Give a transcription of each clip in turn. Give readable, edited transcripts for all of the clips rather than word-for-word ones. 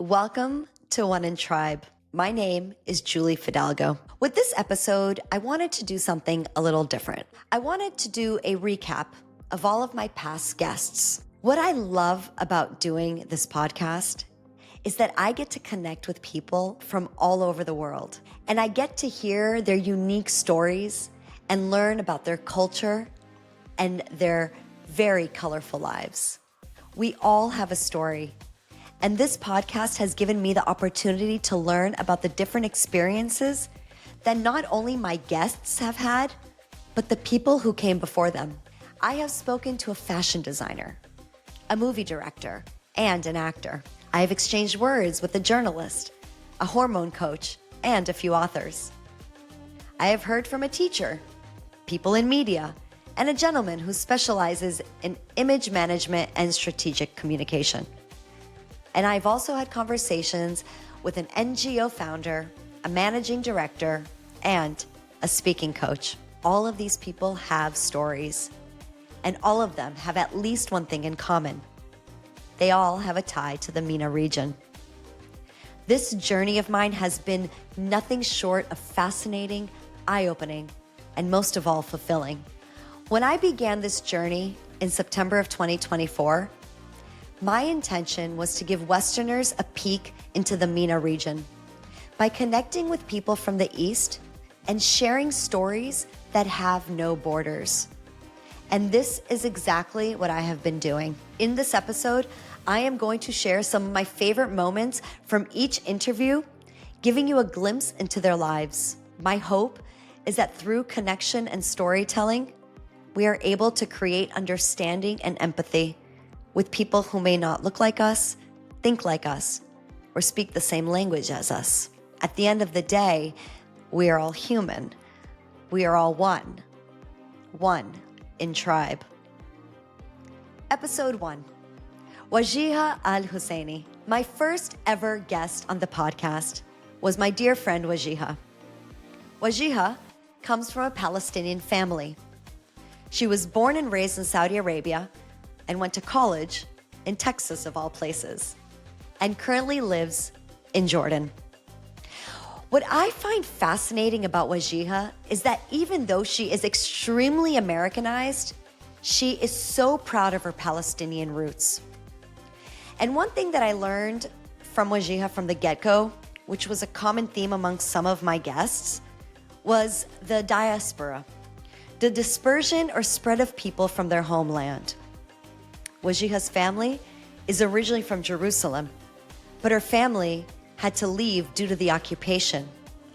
Welcome to One in Tribe. My name is Julie Fidalgo. With this episode, I wanted to do something a little different. I wanted to do a recap of all of my past guests. What I love about doing this podcast is that I get to connect with people from all over the world, and I get to hear their unique stories and learn about their culture and their very colorful lives. We all have a story. And this podcast has given me the opportunity to learn about the different experiences that not only my guests have had, but the people who came before them. I have spoken to a fashion designer, a movie director, and an actor. I have exchanged words with a journalist, a hormone coach, and a few authors. I have heard from a teacher, people in media, and a gentleman who specializes in image management and strategic communication. And I've also had conversations with an NGO founder, a managing director, and a speaking coach. All of these people have stories, and all of them have at least one thing in common. They all have a tie to the MENA region. This journey of mine has been nothing short of fascinating, eye-opening, and most of all, fulfilling. When I began this journey in September of 2024, my intention was to give Westerners a peek into the MENA region by connecting with people from the East and sharing stories that have no borders. And this is exactly what I have been doing. In this episode, I am going to share some of my favorite moments from each interview, giving you a glimpse into their lives. My hope is that through connection and storytelling, we are able to create understanding and empathy with people who may not look like us, think like us, or speak the same language as us. At the end of the day, we are all human. We are all one in tribe. Episode 1, Wajiha Al-Husseini. My first ever guest on the podcast was my dear friend Wajiha. Wajiha comes from a Palestinian family. She was born and raised in Saudi Arabia and went to college in Texas, of all places, and currently lives in Jordan. What I find fascinating about Wajiha is that even though she is extremely Americanized, she is so proud of her Palestinian roots. And one thing that I learned from Wajiha from the get-go, which was a common theme amongst some of my guests, was the diaspora, the dispersion or spread of people from their homeland. Wajiha's family is originally from Jerusalem, but her family had to leave due to the occupation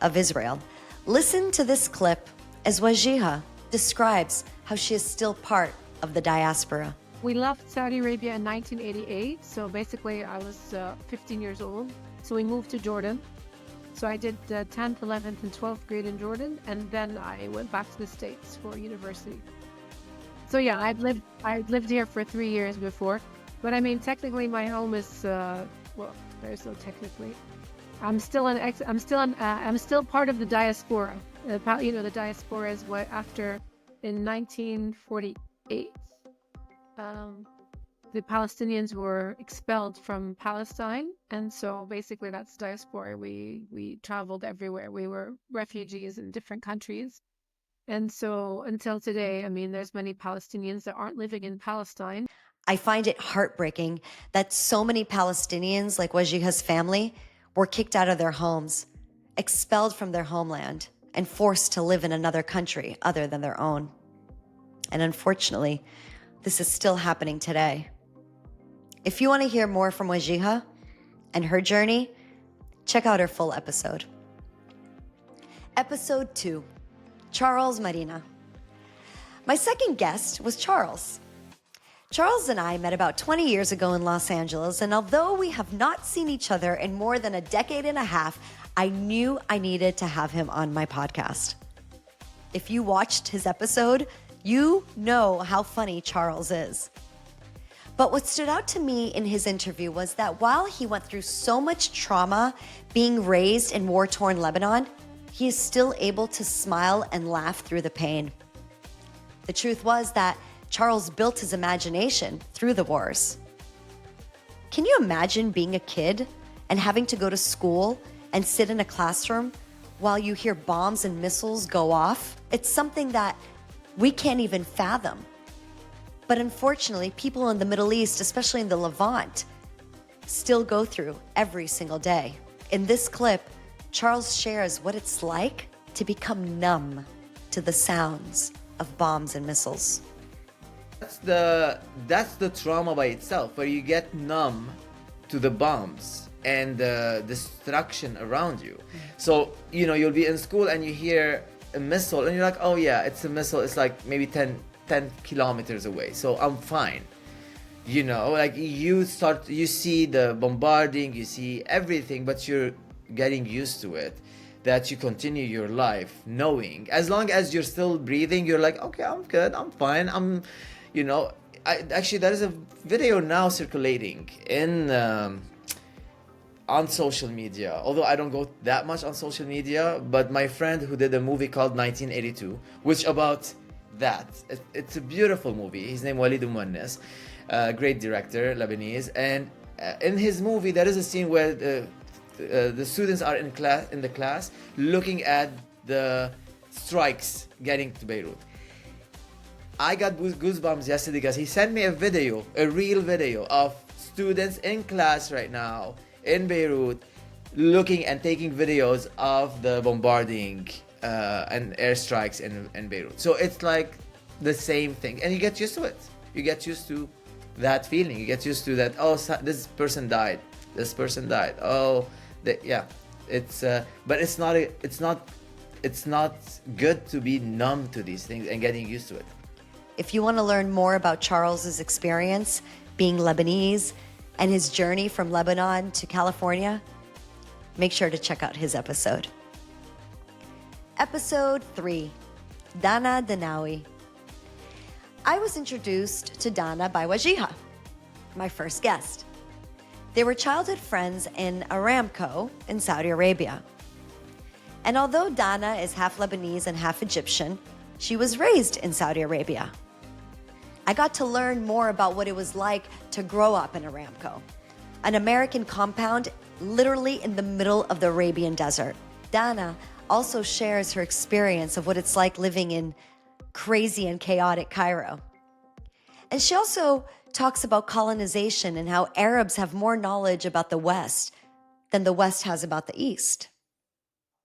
of Israel. Listen to this clip as Wajiha describes how she is still part of the diaspora. We left Saudi Arabia in 1988, so basically I was 15 years old. So we moved to Jordan. So I did 10th, 11th, and 12th grade in Jordan, and then I went back to the States for university. So yeah, I'd lived here for 3 years before, but I mean, technically my home is, well, there's no technically. I'm still part of the diaspora. The diaspora is what after, in 1948, the Palestinians were expelled from Palestine. And so basically that's diaspora. We traveled everywhere. We were refugees in different countries. And so until today, I mean, there's many Palestinians that aren't living in Palestine. I find it heartbreaking that so many Palestinians, like Wajiha's family, were kicked out of their homes, expelled from their homeland, and forced to live in another country other than their own. And unfortunately, this is still happening today. If you want to hear more from Wajiha and her journey, check out her full episode. Episode 2. Charles Marina. My second guest was Charles. Charles and I met about 20 years ago in Los Angeles, and although we have not seen each other in more than a decade and a half, I knew I needed to have him on my podcast. If you watched his episode, you know how funny Charles is. But what stood out to me in his interview was that while he went through so much trauma being raised in war-torn Lebanon, he is still able to smile and laugh through the pain. The truth was that Charles built his imagination through the wars. Can you imagine being a kid and having to go to school and sit in a classroom while you hear bombs and missiles go off, it's something that we can't even fathom. But unfortunately, people in the Middle East, especially in the Levant, still go through every single day. In this clip, Charles shares what it's like to become numb to the sounds of bombs and missiles. That's the trauma by itself, where you get numb to the bombs and the destruction around you. So, you know, you'll be in school and you hear a missile and you're like, oh yeah, it's a missile. It's like maybe 10 kilometers away. So I'm fine. You know, like you see the bombarding, you see everything, but you're getting used to it. That you continue your life knowing, as long as you're still breathing, you're like, okay, I'm good, I'm fine, you know. Actually, there is a video now circulating on social media, although I don't go that much on social media, but my friend who did a movie called 1982, which about that. It's a beautiful movie. His name Walid Mouannis, great director, Lebanese, and in his movie there is a scene where the students are in the class looking at the strikes getting to Beirut. I got goosebumps yesterday because he sent me a real video of students in class right now in Beirut looking and taking videos of the bombarding and airstrikes in Beirut. So it's like the same thing, and you get used to it. You get used to that feeling. You get used to that. Oh, this person died. This person died. Oh, yeah. But it's not good to be numb to these things and getting used to it. If you want to learn more about Charles's experience being Lebanese and his journey from Lebanon to California, make sure to check out his episode. Episode 3, Dana Danawi. I was introduced to Dana by Wajiha, my first guest. They were childhood friends in Aramco in Saudi Arabia. And although Dana is half Lebanese and half Egyptian, she was raised in Saudi Arabia. I got to learn more about what it was like to grow up in Aramco, an American compound literally in the middle of the Arabian desert. Dana also shares her experience of what it's like living in crazy and chaotic Cairo. And she also talks about colonization and how Arabs have more knowledge about the West than the West has about the East.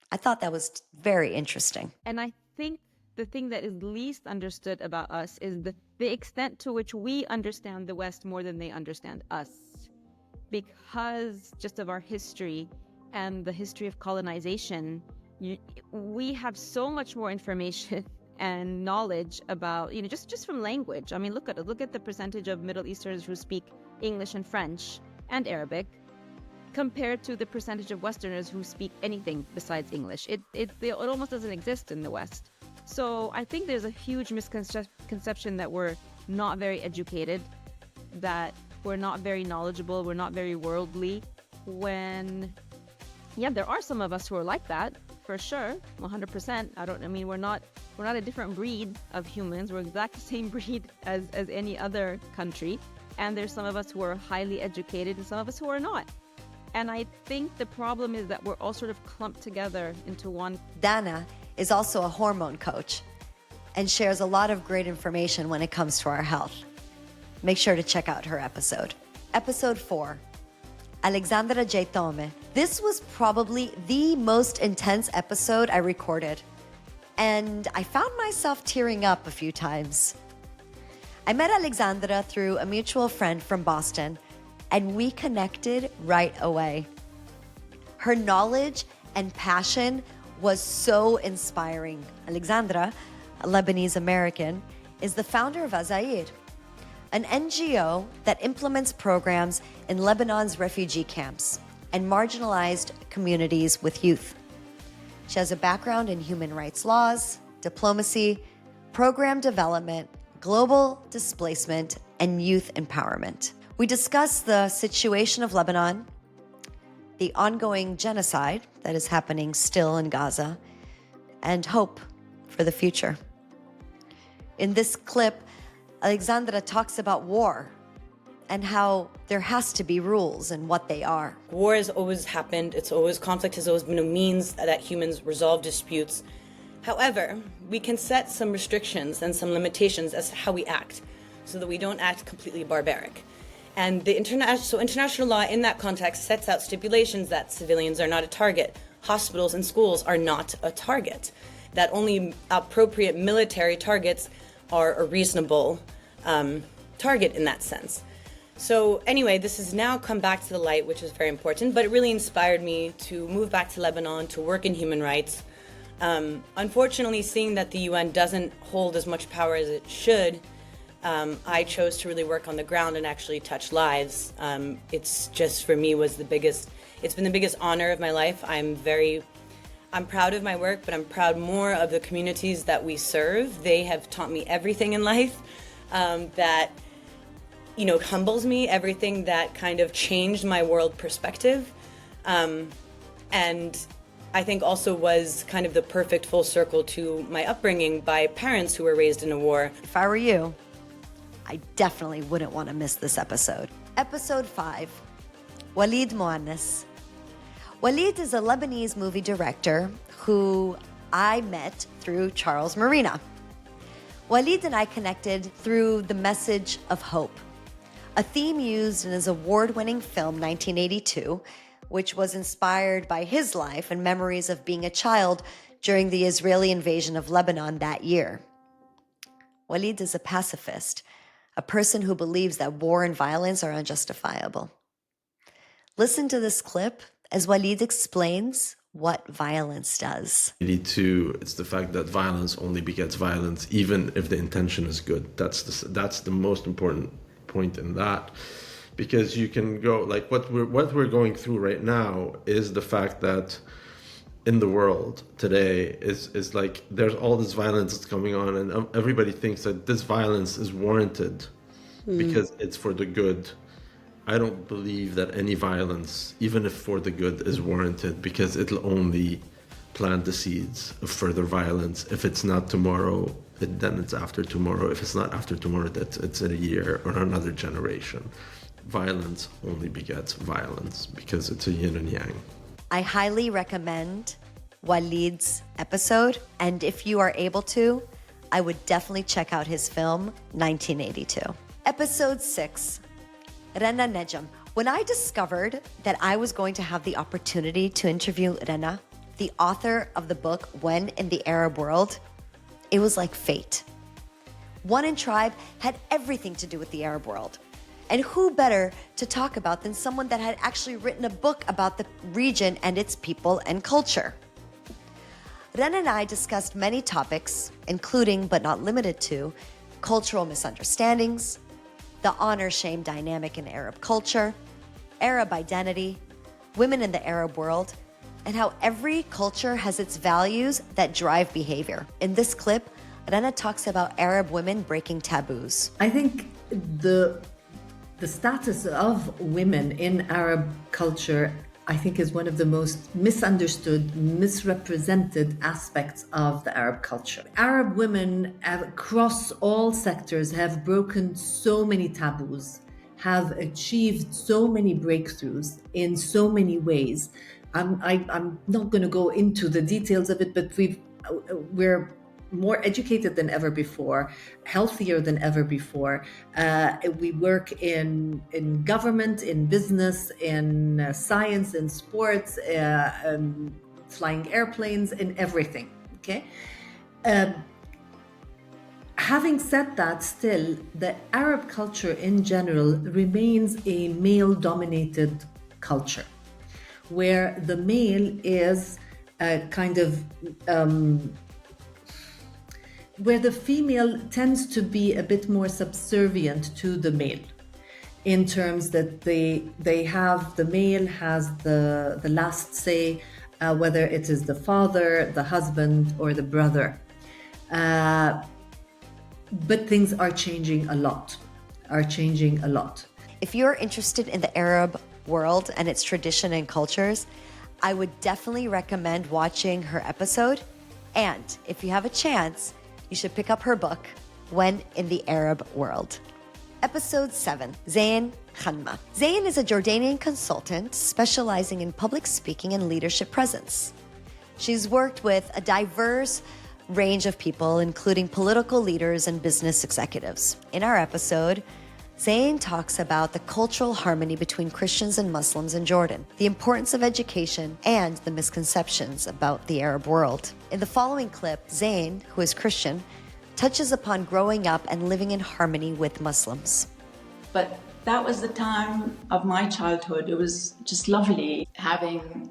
I thought that was very interesting. And I think the thing that is least understood about us is the extent to which we understand the West more than they understand us. Because just of our history and the history of colonization, we have so much more information and knowledge about, just from language. I mean, look at the percentage of Middle Easterners who speak English and French and Arabic compared to the percentage of Westerners who speak anything besides English. It almost doesn't exist in the West. So I think there's a huge misconception that we're not very educated, that we're not very knowledgeable, we're not very worldly, when, yeah, there are some of us who are like that, for sure, 100%. We're not a different breed of humans. We're exactly the same breed as any other country. And there's some of us who are highly educated and some of us who are not. And I think the problem is that we're all sort of clumped together into one. Dana is also a hormone coach and shares a lot of great information when it comes to our health. Make sure to check out her episode. Episode 4, 𝐿EXANDRA. This was probably the most intense episode I recorded, and I found myself tearing up a few times. I met Alexandra through a mutual friend from Boston, and we connected right away. Her knowledge and passion was so inspiring. Alexandra, a Lebanese American, is the founder of 𝐬𝐮𝐬𝐫𝐞, an NGO that implements programs in Lebanon's refugee camps and marginalized communities with youth. She has a background in human rights laws, diplomacy, program development, global displacement, and youth empowerment. We discuss the situation of Lebanon, the ongoing genocide that is happening still in Gaza, and hope for the future. In this clip, Alexandra talks about war and how there has to be rules and what they are. War has always happened. Conflict has always been a means that humans resolve disputes. However, we can set some restrictions and some limitations as to how we act so that we don't act completely barbaric. And international law in that context sets out stipulations that civilians are not a target, hospitals and schools are not a target, that only appropriate military targets are a reasonable target in that sense. So anyway, this has now come back to the light, which is very important, but it really inspired me to move back to Lebanon to work in human rights. Unfortunately, seeing that the UN doesn't hold as much power as it should, I chose to really work on the ground and actually touch lives. It's just, for me, it's been the biggest honor of my life. I'm proud of my work, but I'm proud more of the communities that we serve. They have taught me everything in life that, humbles me, everything that kind of changed my world perspective. And I think also was kind of the perfect full circle to my upbringing by parents who were raised in a war. If I were you, I definitely wouldn't want to miss this episode. Episode 5, Walid Moannis. Walid is a Lebanese movie director who I met through Charles Marina. Walid and I connected through the message of hope, a theme used in his award-winning film 1982, which was inspired by his life and memories of being a child during the Israeli invasion of Lebanon that year. Walid is a pacifist, a person who believes that war and violence are unjustifiable. Listen to this clip as Walid explains what violence does. It's the fact that violence only begets violence, even if the intention is good. That's the most important point in that, because you can go like what we're going through right now is the fact that in the world today is like there's all this violence that's coming on, and everybody thinks that this violence is warranted because it's for the good. I don't believe that any violence, even if for the good, is warranted, because it'll only plant the seeds of further violence. If it's not tomorrow, then it's after tomorrow. If it's not after tomorrow, it's in a year or another generation. Violence only begets violence because it's a yin and yang. I highly recommend Walid's episode, and if you are able to, I would definitely check out his film 1982. Episode 6, Rana Nejam. When I discovered that I was going to have the opportunity to interview Rana, the author of the book When in the Arab World, it was like fate. One in Tribe had everything to do with the Arab world. And who better to talk about than someone that had actually written a book about the region and its people and culture? Rana and I discussed many topics, including but not limited to cultural misunderstandings, the honor-shame dynamic in Arab culture, Arab identity, women in the Arab world, and how every culture has its values that drive behavior. In this clip, Rana talks about Arab women breaking taboos. I think the status of women in Arab culture, I think, is one of the most misunderstood, misrepresented aspects of the Arab culture. Arab women across all sectors have broken so many taboos, have achieved so many breakthroughs in so many ways. I'm not going to go into the details of it, but we're more educated than ever before, healthier than ever before. We work in government, in business, in science, in sports, flying airplanes, in everything. Okay. Having said that, still, the Arab culture in general remains a male-dominated culture, where the male is where the female tends to be a bit more subservient to the male, in terms that the male has the last say, whether it is the father, the husband, or the brother. But things are changing a lot, If you're interested in the Arab world and its tradition and cultures, I would definitely recommend watching her episode. And if you have a chance, you should pick up her book, When in the Arab World. Episode 7, 𝐬𝐮𝐬𝐫𝐿. 𝐬𝐮 is a Jordanian consultant specializing in public speaking and leadership presence. She's worked with a diverse range of people, including political leaders and business executives. In our episode, 𝐬𝐮 talks about the cultural harmony between Christians and Muslims in Jordan, the importance of education, and the misconceptions about the Arab world. In the following clip, 𝐬𝐮, who is Christian, touches upon growing up and living in harmony with Muslims. But that was the time of my childhood. It was just lovely having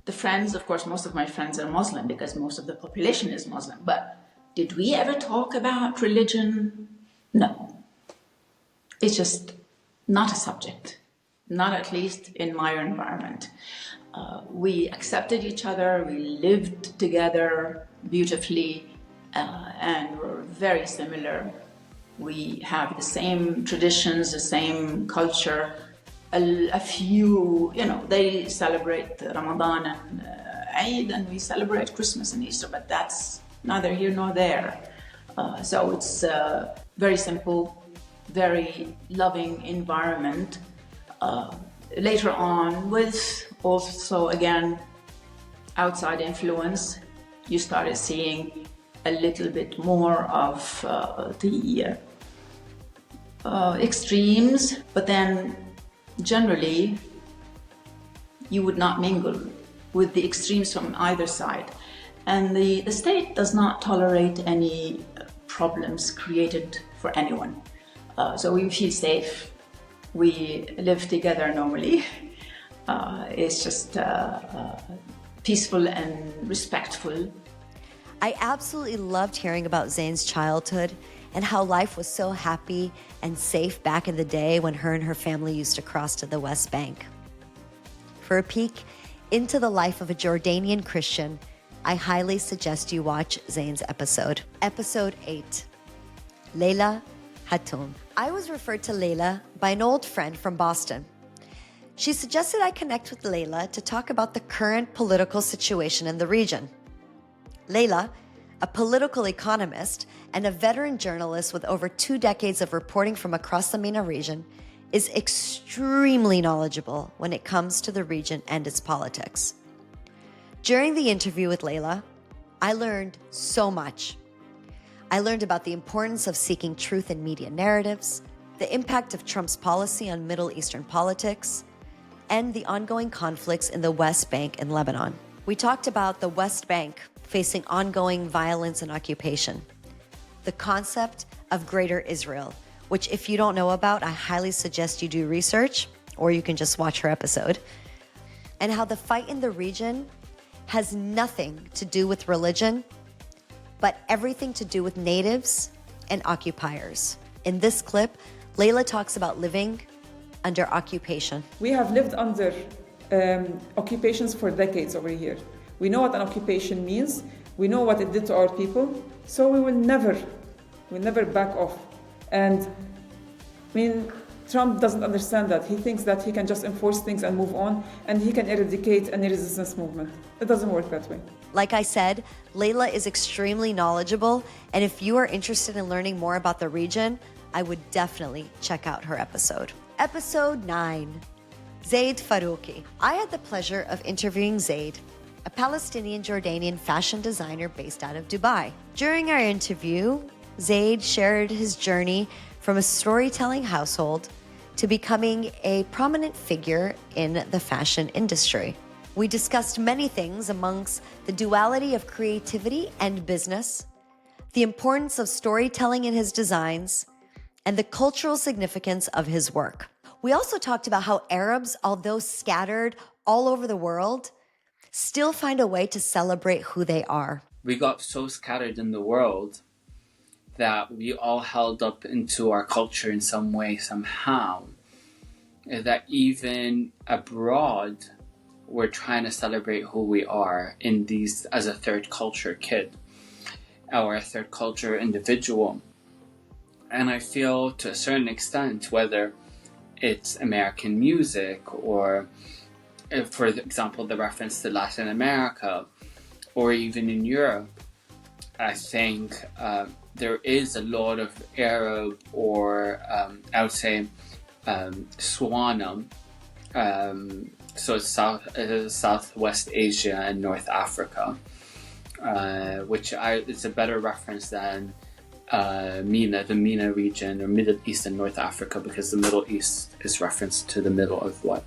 the friends. Of course, most of my friends are Muslim because most of the population is Muslim. But did we ever talk about religion? No. It's just not a subject, not at least in my environment. We accepted each other, we lived together beautifully, and we're very similar. We have the same traditions, the same culture. A few, they celebrate Ramadan and Eid, and we celebrate Christmas and Easter, but that's neither here nor there. So it's very simple, very loving environment. Later on, with also again outside influence, you started seeing a little bit more of the extremes, but then generally you would not mingle with the extremes from either side. And the state does not tolerate any problems created for anyone. So we feel safe. We live together normally. It's just peaceful and respectful. I absolutely loved hearing about 𝐬𝐮's childhood and how life was so happy and safe back in the day when her and her family used to cross to the West Bank. For a peek into the life of a Jordanian Christian, I highly suggest you watch 𝐬𝐮's episode. Episode 8, Layla Hatun. I was referred to Layla by an old friend from Boston. She suggested I connect with Layla to talk about the current political situation in the region. Layla, a political economist and a veteran journalist with over 2 decades of reporting from across the MENA region, is extremely knowledgeable when it comes to the region and its politics. During the interview with Layla, I learned so much. I learned about the importance of seeking truth in media narratives, the impact of Trump's policy on Middle Eastern politics, and the ongoing conflicts in the West Bank and Lebanon. We talked about the West Bank facing ongoing violence and occupation, the concept of Greater Israel, which if you don't know about, I highly suggest you do research, or you can just watch her episode, and how the fight in the region has nothing to do with religion, but everything to do with natives and occupiers. In this clip, Layla talks about living under occupation. We have lived under occupations for decades over here. We know what an occupation means. We know what it did to our people. So we will never back off. And I mean, Trump doesn't understand that. He thinks that he can just enforce things and move on, and he can eradicate any resistance movement. It doesn't work that way. Like I said, Layla is extremely knowledgeable, and if you are interested in learning more about the region, I would definitely check out her episode. Episode 9, Zaid Farouqi. I had the pleasure of interviewing Zaid, a Palestinian Jordanian fashion designer based out of Dubai. During our interview, Zaid shared his journey from a storytelling household to becoming a prominent figure in the fashion industry. We discussed many things amongst the duality of creativity and business, the importance of storytelling in his designs, and the cultural significance of his work. We also talked about how Arabs, although scattered all over the world, still find a way to celebrate who they are. We got so scattered in the world that we all held up into our culture in some way, somehow, that even abroad, we're trying to celebrate who we are in these as a third culture kid or a third culture individual. And I feel to a certain extent, whether it's American music or, for example, the reference to Latin America or even in Europe, I think there is a lot of Arab, or I would say Swana, so it's Southwest Asia and North Africa, which it's a better reference than MENA, the MENA region, or Middle East and North Africa, because the Middle East is referenced to the middle of what.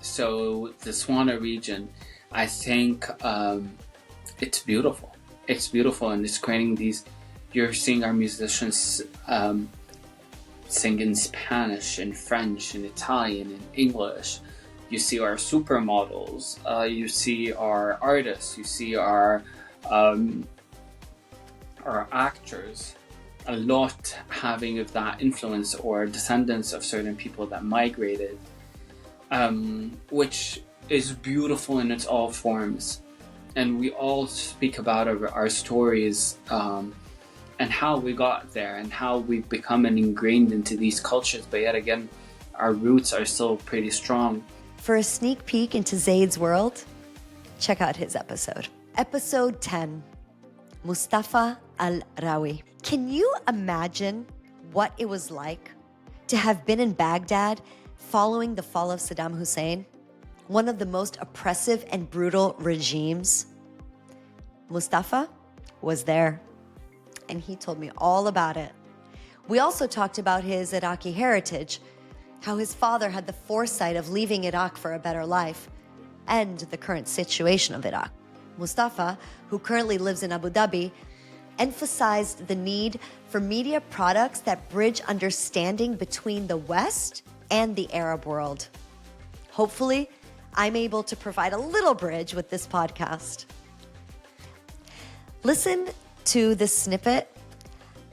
So the Swana region, I think it's beautiful. It's beautiful, and it's creating these. You're seeing our musicians sing in Spanish, in French, in Italian, in English. You see our supermodels. You see our artists. You see our actors. A lot having of that influence, or descendants of certain people that migrated, which is beautiful in its all forms. And we all speak about our stories, and how we got there, and how we've become ingrained into these cultures, but yet again, our roots are still pretty strong. For a sneak peek into Zaid's world, check out his episode. Episode 10, Mustafa Al-Rawi. Can you imagine what it was like to have been in Baghdad following the fall of Saddam Hussein, one of the most oppressive and brutal regimes? Mustafa was there, and he told me all about it. We also talked about his Iraqi heritage, how his father had the foresight of leaving Iraq for a better life, and the current situation of Iraq. Mustafa, who currently lives in Abu Dhabi, emphasized the need for media products that bridge understanding between the West and the Arab world. Hopefully, I'm able to provide a little bridge with this podcast. Listen to this snippet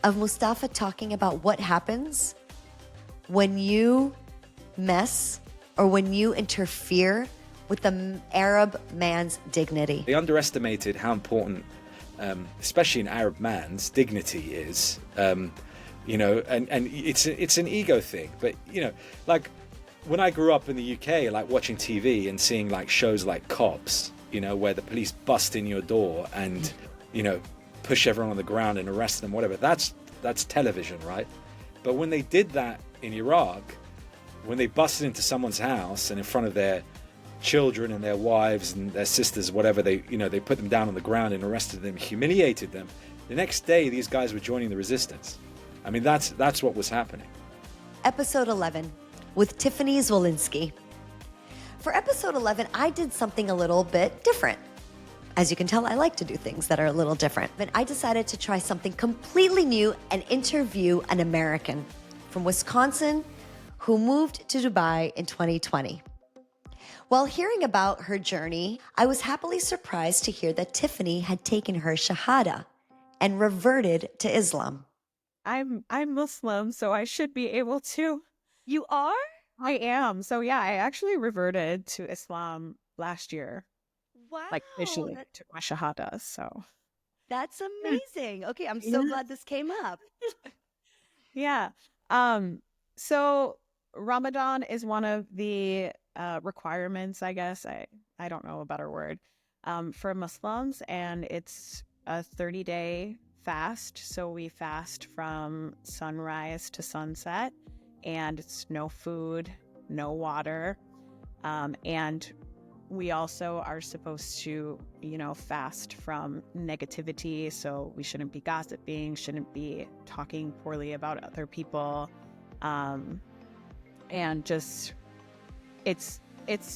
of Mustafa talking about what happens when you mess or when you interfere with the Arab man's dignity. They underestimated how important, especially an Arab man's dignity is, you know, and it's an ego thing. But, you know, like when I grew up in the UK, like watching TV and seeing like shows like Cops, you know, where the police bust in your door and, you know, push everyone on the ground and arrest them, whatever. That's television, right? But when they did that in Iraq, when they busted into someone's house and in front of their children and their wives and their sisters, whatever, they put them down on the ground and arrested them, humiliated them. The next day, these guys were joining the resistance. I mean, that's what was happening. Episode 11 with Tiffany Zwolinski. For episode 11, I did something a little bit different. As you can tell, I like to do things that are a little different. But I decided to try something completely new and interview an American from Wisconsin who moved to Dubai in 2020. While hearing about her journey, I was happily surprised to hear that Tiffany had taken her Shahada and reverted to Islam. I'm Muslim, so I should be able to. You are? I am. So yeah, I actually reverted to Islam last year. Wow. Like officially took my Shahada, so. That's amazing. Okay, I'm so glad this came up. Yeah. So Ramadan is one of the requirements, I guess. I don't know a better word, for Muslims, and it's a 30-day fast. So we fast from sunrise to sunset, and it's no food, no water, and we also are supposed to, fast from negativity. So we shouldn't be gossiping, shouldn't be talking poorly about other people. And just, it's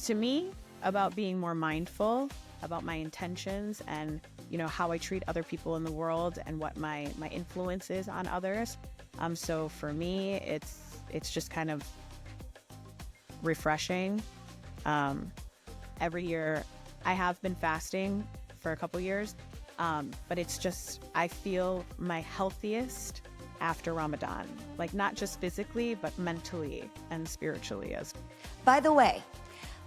to me about being more mindful about my intentions and, how I treat other people in the world and what my influence is on others. So for me, it's just kind of refreshing. Every year I have been fasting for a couple years, but it's just, I feel my healthiest after Ramadan, like not just physically, but mentally and spiritually as well. By the way,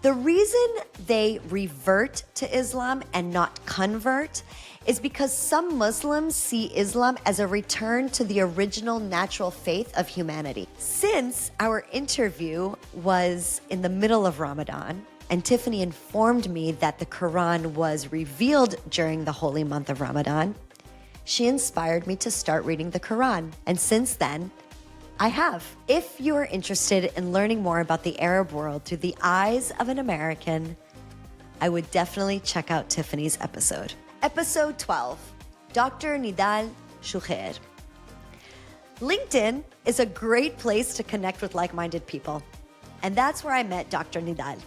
the reason they revert to Islam and not convert is because some Muslims see Islam as a return to the original natural faith of humanity. Since our interview was in the middle of Ramadan, and Tiffany informed me that the Quran was revealed during the holy month of Ramadan, She inspired me to start reading the Quran, and since then, I have. If you are interested in learning more about the Arab world through the eyes of an American, I would definitely check out Tiffany's episode. Episode 12, Dr. Nidal Shukhair. LinkedIn is a great place to connect with like-minded people, and that's where I met Dr. Nidal.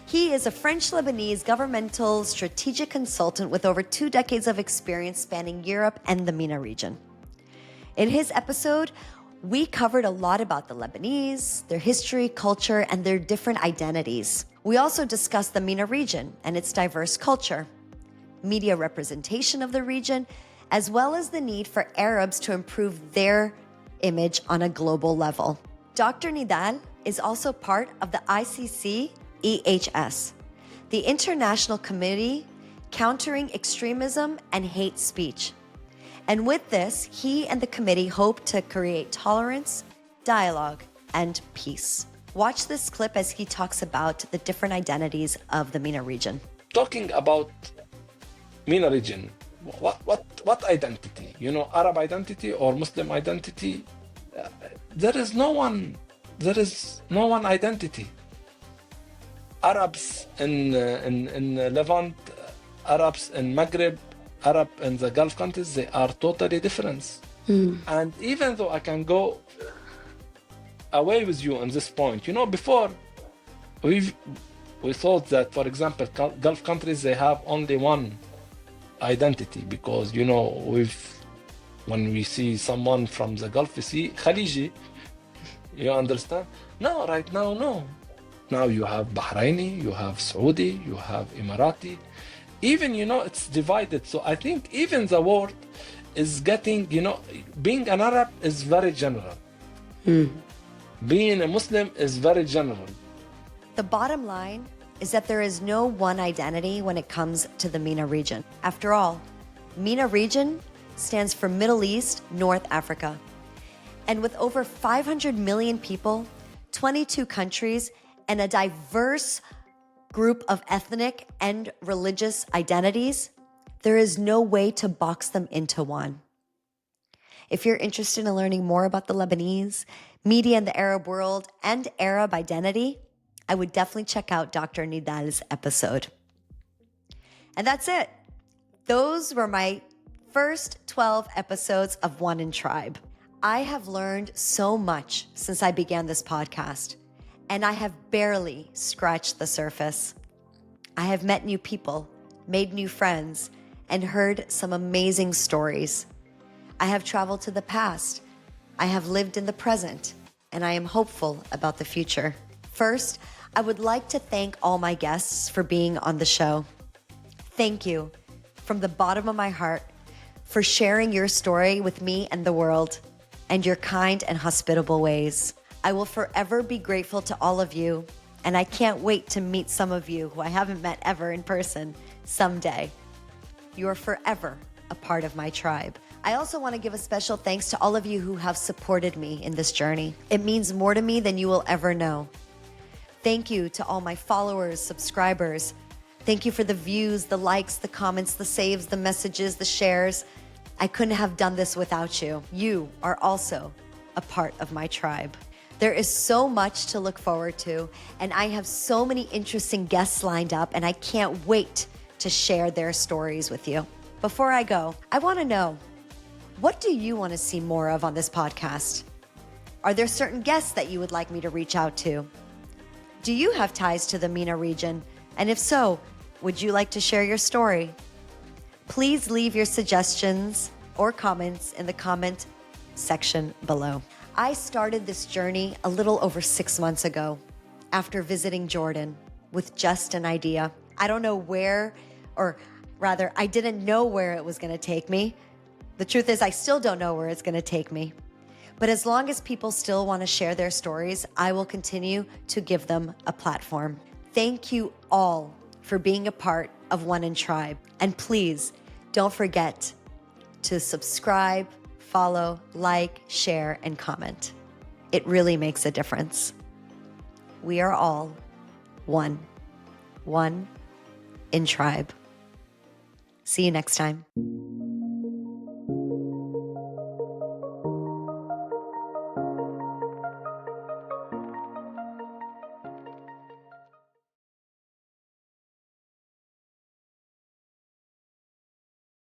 He is a French-Lebanese governmental strategic consultant with over 2 decades of experience spanning Europe and the MENA region. In his episode, we covered a lot about the Lebanese, their history, culture, and their different identities. We also discussed the MENA region and its diverse culture, media representation of the region, as well as the need for Arabs to improve their image on a global level. Dr. Nidal is also part of the ICC-EHS, the International Committee Countering Extremism and Hate Speech. And with this, he and the committee hope to create tolerance, dialogue, and peace. Watch this clip as he talks about the different identities of the MENA region. Talking about MENA region, what identity? You know, Arab identity or Muslim identity? There is no one identity. Arabs in Levant, Arabs in Maghreb, Arab in the Gulf countries, they are totally different. And even though I can go away with you on this point, you know, before we thought that, for example, Gulf countries, they have only one identity because, you know, when we see someone from the Gulf, we see Khaliji. You understand? No, right now, no. Now you have Bahraini, you have Saudi, you have Emirati. Even, you know, it's divided. So I think even the word is getting, you know, being an Arab is very general. Being a Muslim is very general. The bottom line is that there is no one identity when it comes to the MENA region. After all, MENA region stands for Middle East, North Africa. And with over 500 million people, 22 countries, and a diverse group of ethnic and religious identities, there is no way to box them into one. If you're interested in learning more about the Lebanese, media in the Arab world, and Arab identity, I would definitely check out Dr. Nidal's episode. And that's it. Those were my first 12 episodes of One in Tribe. I have learned so much since I began this podcast, and I have barely scratched the surface. I have met new people, made new friends, and heard some amazing stories. I have traveled to the past. I have lived in the present, and I am hopeful about the future. First, I would like to thank all my guests for being on the show. Thank you from the bottom of my heart for sharing your story with me and the world, and your kind and hospitable ways. I will forever be grateful to all of you, and I can't wait to meet some of you who I haven't met ever in person someday. You are forever a part of my tribe. I also want to give a special thanks to all of you who have supported me in this journey. It means more to me than you will ever know. Thank you to all my followers, subscribers. Thank you for the views, the likes, the comments, the saves, the messages, the shares. I couldn't have done this without you. You are also a part of my tribe. There is so much to look forward to, and I have so many interesting guests lined up, and I can't wait to share their stories with you. Before I go, I want to know, what do you want to see more of on this podcast? Are there certain guests that you would like me to reach out to? Do you have ties to the MENA region? And if so, would you like to share your story? Please leave your suggestions or comments in the comment section below. I started this journey a little over 6 months ago after visiting Jordan with just an idea. I don't know where, or rather, I didn't know where it was going to take me. The truth is, I still don't know where it's going to take me. But as long as people still want to share their stories, I will continue to give them a platform. Thank you all for being a part of One in Tribe. And please don't forget to subscribe, follow, like, share, and comment. It really makes a difference. We are all one. One in Tribe. See you next time.